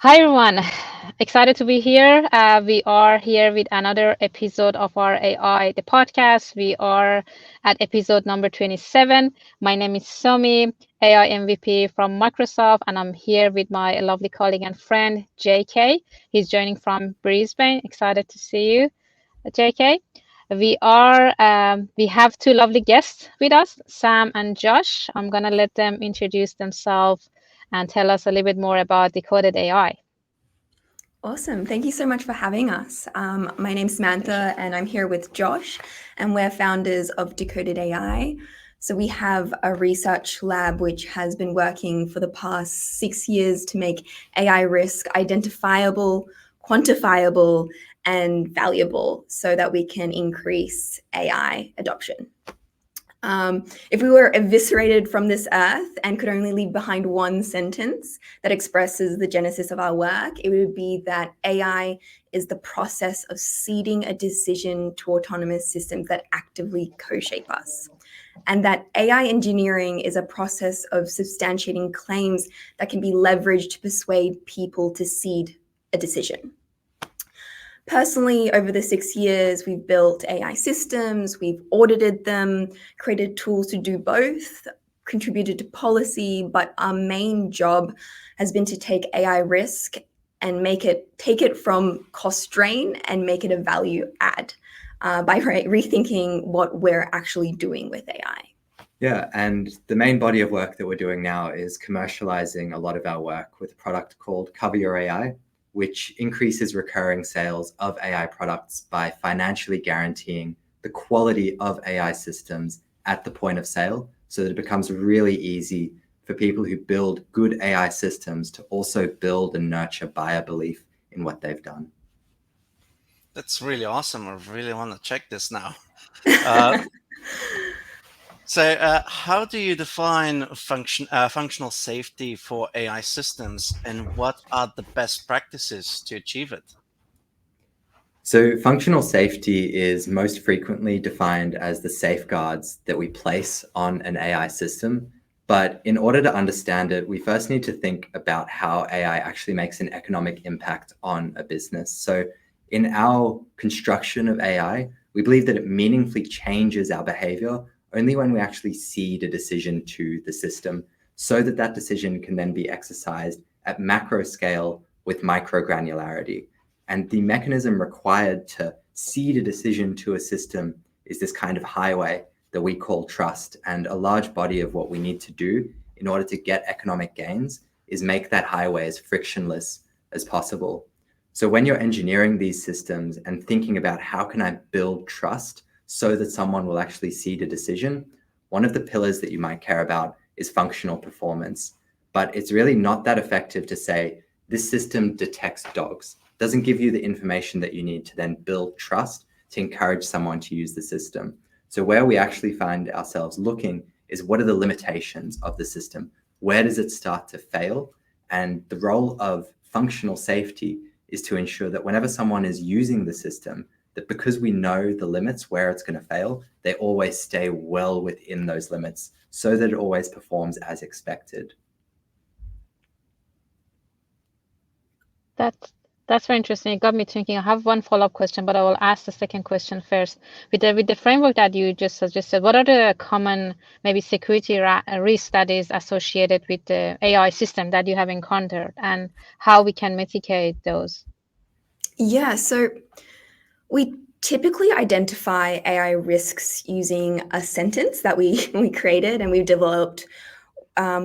Hi everyone, excited to be here. We are here with another episode of our AI, the podcast. We are at episode number 27. My name is Somy, AI MVP from Microsoft, and I'm here with my lovely colleague and friend, JK. He's joining from Brisbane. Excited to see you, JK. We have two lovely guests with us, Sam and Josh. I'm gonna let them introduce themselves and tell us a little bit more about Decoded AI. Awesome. Thank you so much for having us. My name's Samantha, and I'm here with Josh, and we're founders of Decoded AI. So we have a research lab which has been working for the past 6 years to make AI risk identifiable, quantifiable, and valuable so that we can increase AI adoption. If we were eviscerated from this earth and could only leave behind one sentence that expresses the genesis of our work, it would be that AI is the process of ceding a decision to autonomous systems that actively co-shape us. And that AI engineering is a process of substantiating claims that can be leveraged to persuade people to cede a decision. Personally, over the 6 years, we've built AI systems, we've audited them, created tools to do both, contributed to policy, but our main job has been to take AI risk and take it from cost drain and make it a value add by rethinking what we're actually doing with AI. Yeah, and the main body of work that we're doing now is commercializing a lot of our work with a product called Cover Your AI, which increases recurring sales of AI products by financially guaranteeing the quality of AI systems at the point of sale, so that it becomes really easy for people who build good AI systems to also build and nurture buyer belief in what they've done. That's really awesome. I really want to check this now. So how do you define functional safety for AI systems, and what are the best practices to achieve it? So functional safety is most frequently defined as the safeguards that we place on an AI system. But in order to understand it, we first need to think about how AI actually makes an economic impact on a business. So in our construction of AI, we believe that it meaningfully changes our behavior only when we actually cede a decision to the system, so that that decision can then be exercised at macro scale with micro granularity. And the mechanism required to cede a decision to a system is this kind of highway that we call trust. And a large body of what we need to do in order to get economic gains is make that highway as frictionless as possible. So when you're engineering these systems and thinking about how can I build trust so that someone will actually cede a decision, one of the pillars that you might care about is functional performance. But it's really not that effective to say, this system detects dogs. It doesn't give you the information that you need to then build trust to encourage someone to use the system. So where we actually find ourselves looking is, what are the limitations of the system? Where does it start to fail? And the role of functional safety is to ensure that whenever someone is using the system, that because we know the limits where it's going to fail, they always stay well within those limits so that it always performs as expected. That's very interesting. It got me thinking. I have one follow-up question, but I will ask the second question first. With the framework that you just suggested, what are the common maybe security risk that is associated with the AI system that you have encountered, and how we can mitigate those? Yeah, so we typically identify AI risks using a sentence that we created and we've developed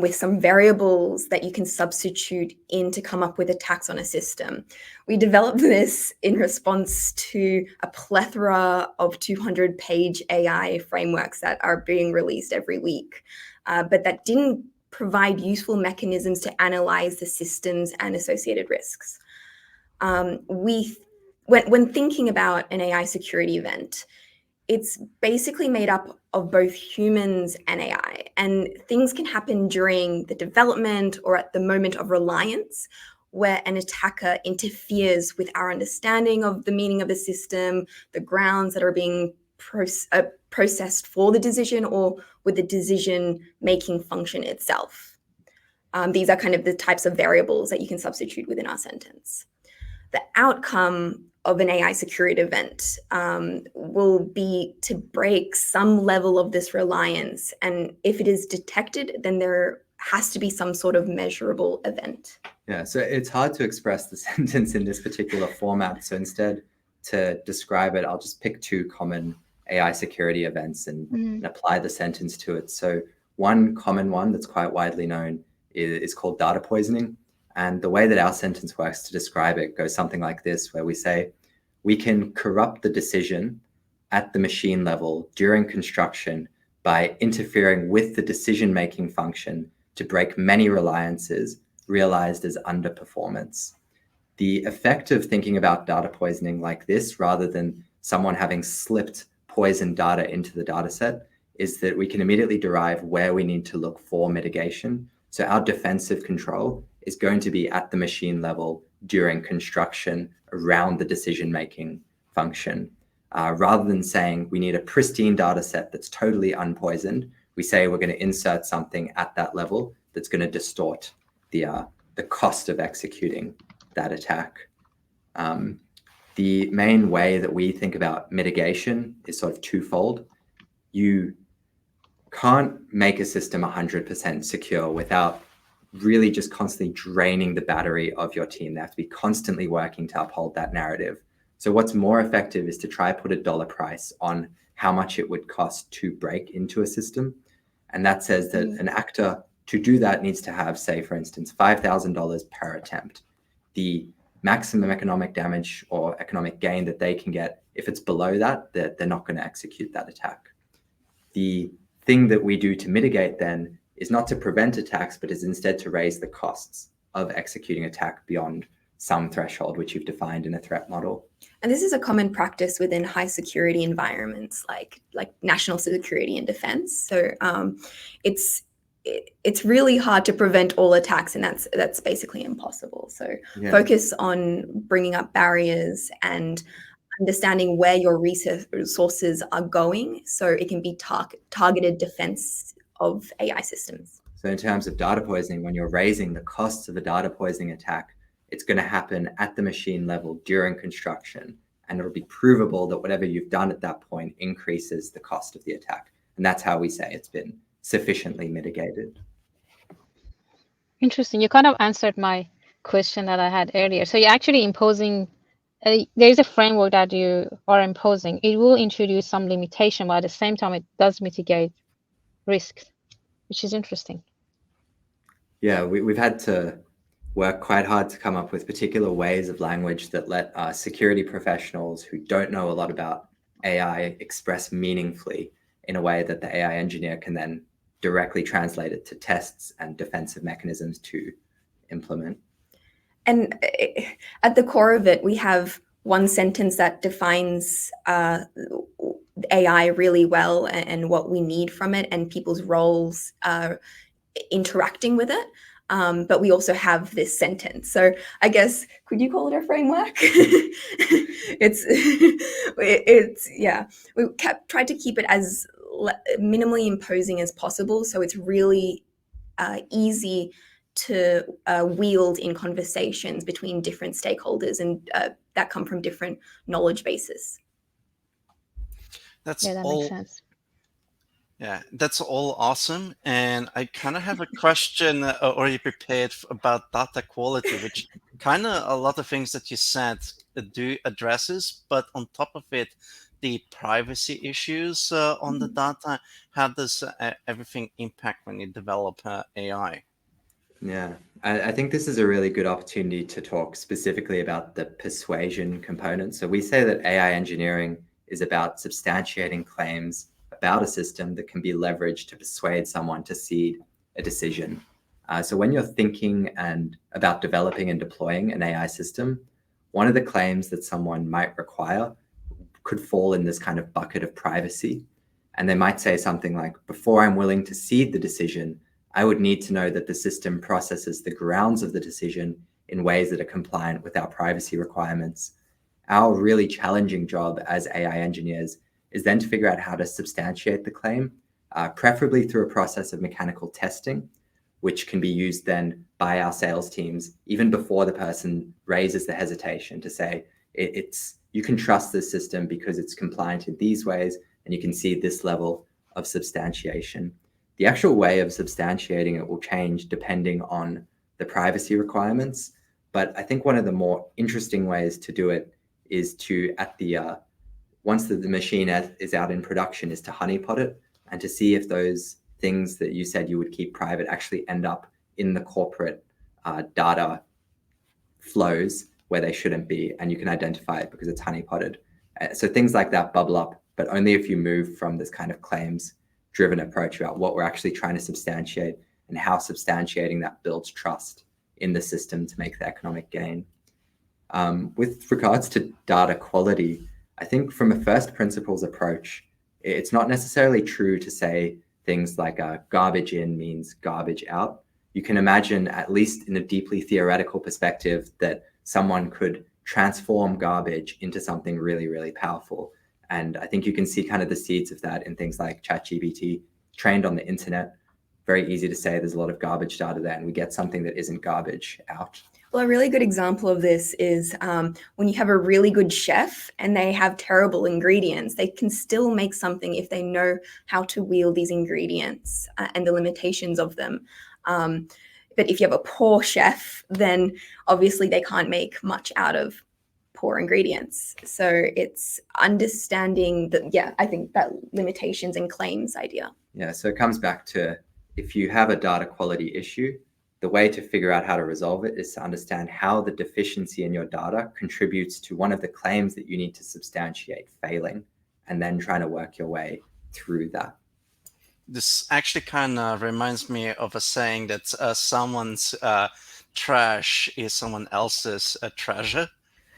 with some variables that you can substitute in to come up with attacks on a system. We developed this in response to a plethora of 200-page AI frameworks that are being released every week, but that didn't provide useful mechanisms to analyze the systems and associated risks. When thinking about an AI security event, it's basically made up of both humans and AI, and things can happen during the development or at the moment of reliance, where an attacker interferes with our understanding of the meaning of the system, the grounds that are being processed for the decision, or with the decision-making function itself. These are kind of the types of variables that you can substitute within our sentence. The outcome of an AI security event will be to break some level of this reliance. And if it is detected, then there has to be some sort of measurable event. Yeah, so it's hard to express the sentence in this particular format. So instead, to describe it, I'll just pick two common AI security events and apply the sentence to it. So one common one that's quite widely known is called data poisoning. And the way that our sentence works to describe it goes something like this, where we say, we can corrupt the decision at the machine level during construction by interfering with the decision-making function to break many reliances realized as underperformance. The effect of thinking about data poisoning like this, rather than someone having slipped poisoned data into the data set, is that we can immediately derive where we need to look for mitigation. So our defensive control is going to be at the machine level during construction around the decision-making function. Rather than saying we need a pristine data set that's totally unpoisoned, we say we're going to insert something at that level that's going to distort the cost of executing that attack. The main way that we think about mitigation is sort of twofold. You can't make a system 100% secure without really just constantly draining the battery of your team. They have to be constantly working to uphold that narrative. So what's more effective is to try put a dollar price on how much it would cost to break into a system. And that says that an actor to do that needs to have, say, for instance, $5,000 per attempt. The maximum economic damage or economic gain that they can get, if it's below that, they're not going to execute that attack. The thing that we do to mitigate then is not to prevent attacks, but is instead to raise the costs of executing attack beyond some threshold, which you've defined in a threat model. And this is a common practice within high security environments like national security and defense. So it's really hard to prevent all attacks, and that's basically impossible. So focus on bringing up barriers and understanding where your resources are going, so it can be targeted defense of AI systems. So in terms of data poisoning, when you're raising the costs of a data poisoning attack, it's going to happen at the machine level during construction, and it'll be provable that whatever you've done at that point increases the cost of the attack. And that's how we say it's been sufficiently mitigated. Interesting. You kind of answered my question that I had earlier. So you're actually imposing, there's a framework that you are imposing. It will introduce some limitation, but at the same time, it does mitigate risks, which is interesting. Yeah, we've had to work quite hard to come up with particular ways of language that let security professionals who don't know a lot about AI express meaningfully in a way that the AI engineer can then directly translate it to tests and defensive mechanisms to implement. And at the core of it, we have one sentence that defines AI really well and what we need from it and people's roles interacting with it. But we also have this sentence. So I guess, could you call it a framework? it's yeah. We tried to keep it as minimally imposing as possible, so it's really easy to wield in conversations between different stakeholders and that come from different knowledge bases. That makes sense. Yeah, that's all awesome. And I kind of have a question already prepared about data quality, which kind of a lot of things that you said do addresses, but on top of it, the privacy issues on the data. How does everything impact when you develop AI? Yeah, I think this is a really good opportunity to talk specifically about the persuasion component. So we say that AI engineering is about substantiating claims about a system that can be leveraged to persuade someone to cede a decision. So when you're thinking and about developing and deploying an AI system, one of the claims that someone might require could fall in this kind of bucket of privacy. And they might say something like, before I'm willing to cede the decision, I would need to know that the system processes the grounds of the decision in ways that are compliant with our privacy requirements. Our really challenging job as AI engineers is then to figure out how to substantiate the claim, preferably through a process of mechanical testing, which can be used then by our sales teams, even before the person raises the hesitation, to say, you can trust this system because it's compliant in these ways, and you can see this level of substantiation. The actual way of substantiating it will change depending on the privacy requirements. But I think one of the more interesting ways to do it is to, once the machine is out in production, is to honeypot it and to see if those things that you said you would keep private actually end up in the corporate data flows where they shouldn't be, and you can identify it because it's honeypotted. So things like that bubble up, but only if you move from this kind of claims-driven approach about what we're actually trying to substantiate and how substantiating that builds trust in the system to make the economic gain. With regards to data quality, I think from a first principles approach, it's not necessarily true to say things like garbage in means garbage out. You can imagine, at least in a deeply theoretical perspective, that someone could transform garbage into something really, really powerful. And I think you can see kind of the seeds of that in things like ChatGPT, trained on the internet. Very easy to say there's a lot of garbage data there, and we get something that isn't garbage out. Well, a really good example of this is when you have a really good chef and they have terrible ingredients, they can still make something if they know how to wield these ingredients and the limitations of them. But if you have a poor chef, then obviously they can't make much out of poor ingredients. So it's understanding that, I think that limitations and claims idea. Yeah, so it comes back to, if you have a data quality issue, the way to figure out how to resolve it is to understand how the deficiency in your data contributes to one of the claims that you need to substantiate failing, and then trying to work your way through that. This actually kind of reminds me of a saying that someone's trash is someone else's treasure.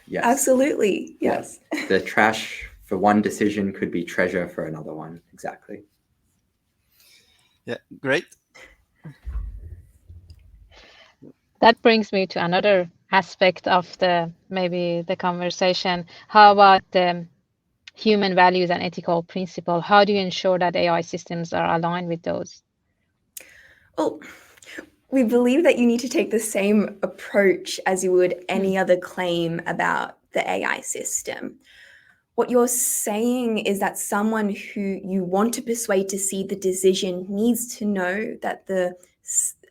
Yes. Absolutely. Yes. The trash for one decision could be treasure for another one. Exactly. Yeah, great. That brings me to another aspect of the conversation. How about the human values and ethical principle? How do you ensure that AI systems are aligned with those? Well, we believe that you need to take the same approach as you would any other claim about the AI system. What you're saying is that someone who you want to persuade to see the decision needs to know that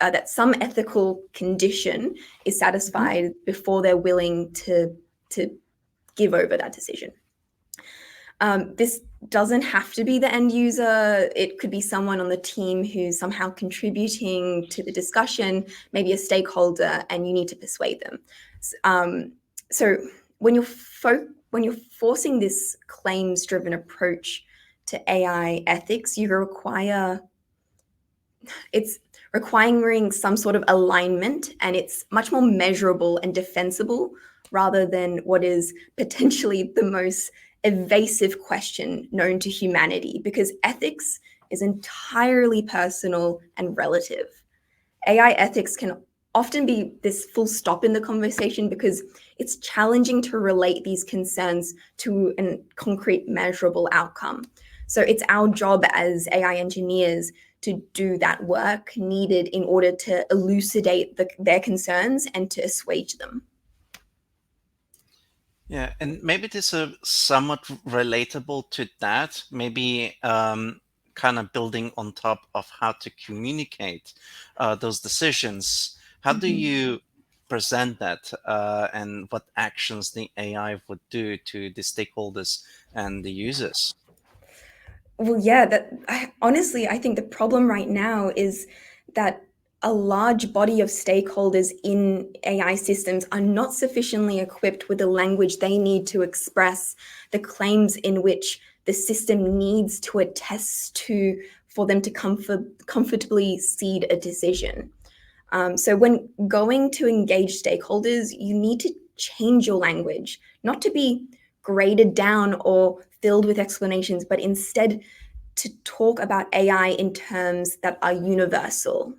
that some ethical condition is satisfied before they're willing to give over that decision. This doesn't have to be the end user. It could be someone on the team who's somehow contributing to the discussion, maybe a stakeholder, and you need to persuade them. So when you're forcing this claims-driven approach to AI ethics, it's requiring some sort of alignment, and it's much more measurable and defensible rather than what is potentially the most evasive question known to humanity, because ethics is entirely personal and relative. AI ethics can often be this full stop in the conversation because it's challenging to relate these concerns to a concrete measurable outcome. So it's our job as AI engineers to do that work needed in order to elucidate their concerns and to assuage them. Yeah, and maybe this is somewhat relatable to that, maybe kind of building on top of how to communicate those decisions. How do you present that and what actions the AI would do to the stakeholders and the users? Well, yeah, honestly, I think the problem right now is that a large body of stakeholders in AI systems are not sufficiently equipped with the language they need to express the claims in which the system needs to attest to for them to comfortably cede a decision. So when going to engage stakeholders, you need to change your language, not to be graded down or filled with explanations, but instead to talk about AI in terms that are universal.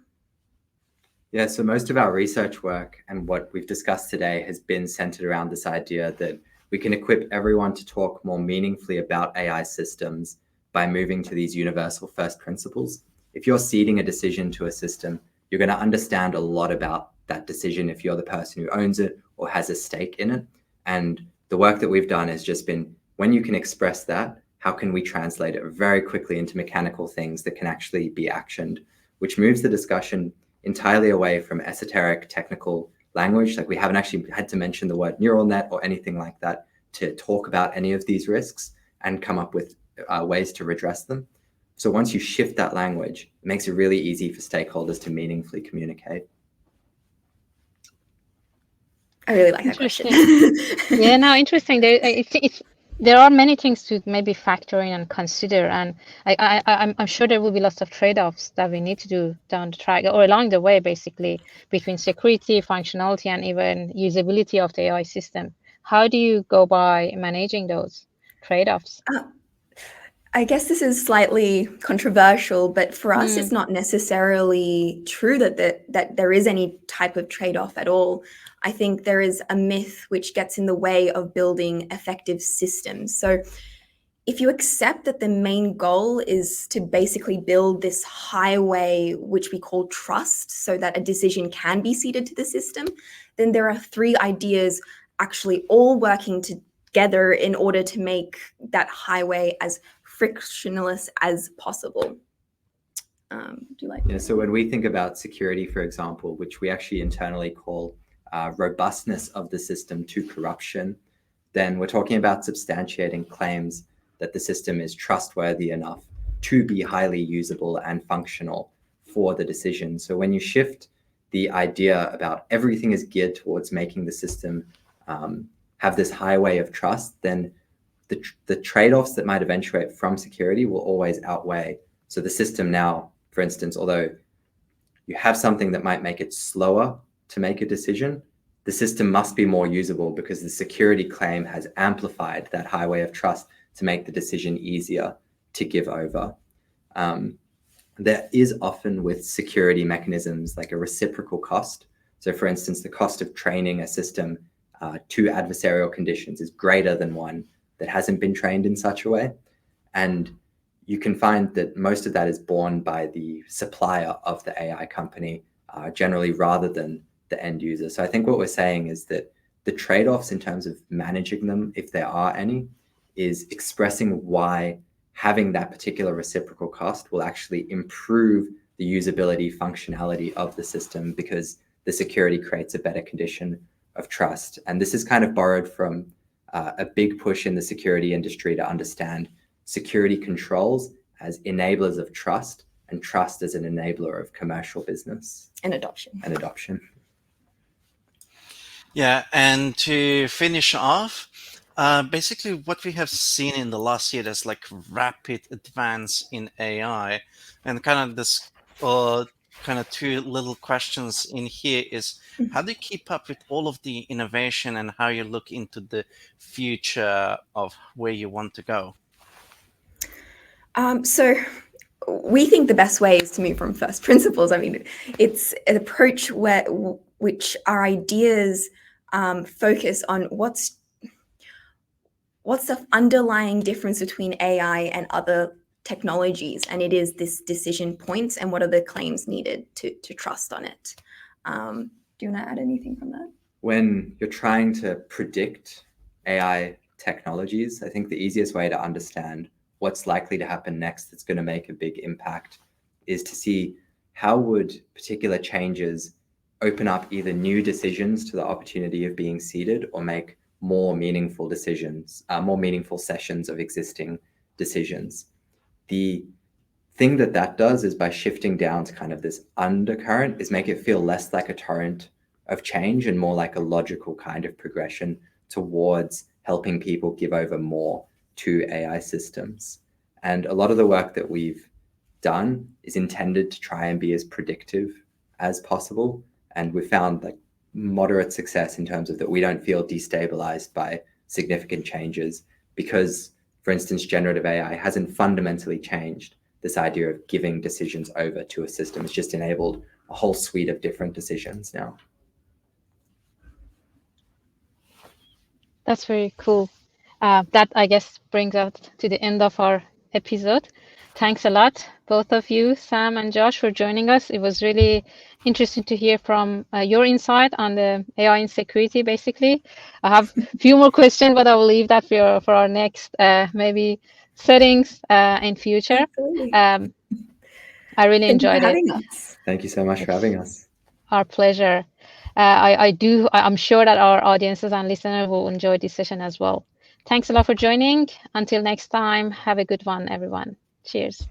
Yeah, so most of our research work and what we've discussed today has been centered around this idea that we can equip everyone to talk more meaningfully about AI systems by moving to these universal first principles. If you're ceding a decision to a system, you're going to understand a lot about that decision if you're the person who owns it or has a stake in it. And the work that we've done has just been, when you can express that, how can we translate it very quickly into mechanical things that can actually be actioned, which moves the discussion entirely away from esoteric technical language. Like, we haven't actually had to mention the word neural net or anything like that to talk about any of these risks and come up with ways to redress them. So once you shift that language, it makes it really easy for stakeholders to meaningfully communicate. I really like that question. Yeah, no, interesting. There are many things to maybe factor in and consider, and I'm sure there will be lots of trade-offs that we need to do down the track or along the way, basically, between security, functionality, and even usability of the AI system. How do you go by managing those trade-offs? I guess this is slightly controversial, but for us, it's not necessarily true that there is any type of trade-off at all. I think there is a myth which gets in the way of building effective systems. So if you accept that the main goal is to basically build this highway, which we call trust, so that a decision can be ceded to the system, then there are three ideas actually all working together in order to make that highway as frictionless as possible. Do you like? Yeah, so when we think about security, for example, which we actually internally call robustness of the system to corruption, then we're talking about substantiating claims that the system is trustworthy enough to be highly usable and functional for the decision. So when you shift the idea about everything is geared towards making the system have this highway of trust, then the trade-offs that might eventuate from security will always outweigh. So the system now, for instance, although you have something that might make it slower to make a decision, the system must be more usable because the security claim has amplified that highway of trust to make the decision easier to give over. There is often with security mechanisms like a reciprocal cost. So for instance, the cost of training a system to adversarial conditions is greater than one that hasn't been trained in such a way. And you can find that most of that is borne by the supplier of the AI company, generally, rather than the end user. So I think what we're saying is that the trade-offs in terms of managing them, if there are any, is expressing why having that particular reciprocal cost will actually improve the usability, functionality of the system, because the security creates a better condition of trust. And this is kind of borrowed from a big push in the security industry to understand security controls as enablers of trust, and trust as an enabler of commercial business And adoption. Yeah, and to finish off, basically what we have seen in the last year is like rapid advance in AI, and kind of this kind of two little questions in here is, how do you keep up with all of the innovation and how you look into the future of where you want to go? So we think the best way is to move from first principles. I mean, it's an approach which our ideas focus on what's the underlying difference between AI and other technologies, and it is this decision points and what are the claims needed to trust on it. Do you want to add anything from that? When you're trying to predict AI technologies, I think the easiest way to understand what's likely to happen next that's going to make a big impact is to see how would particular changes open up either new decisions to the opportunity of being seeded or make more meaningful decisions, more meaningful sessions of existing decisions. The thing that does is, by shifting down to kind of this undercurrent, is make it feel less like a torrent of change and more like a logical kind of progression towards helping people give over more to AI systems. And a lot of the work that we've done is intended to try and be as predictive as possible. And we found like moderate success in terms of that we don't feel destabilized by significant changes because, for instance, generative AI hasn't fundamentally changed this idea of giving decisions over to a system. It's just enabled a whole suite of different decisions now. That's very cool. That, I guess, brings us to the end of our episode. Thanks a lot, both of you, Sam and Josh, for joining us. It was really interesting to hear from your insight on the AI insecurity, basically. I have a few more questions, but I will leave that for our next maybe settings in future. Absolutely. I really Thank you for enjoyed it. having us. Thank you so much for having us. Our pleasure. I'm sure that our audiences and listeners will enjoy this session as well. Thanks a lot for joining. Until next time, have a good one, everyone. Cheers.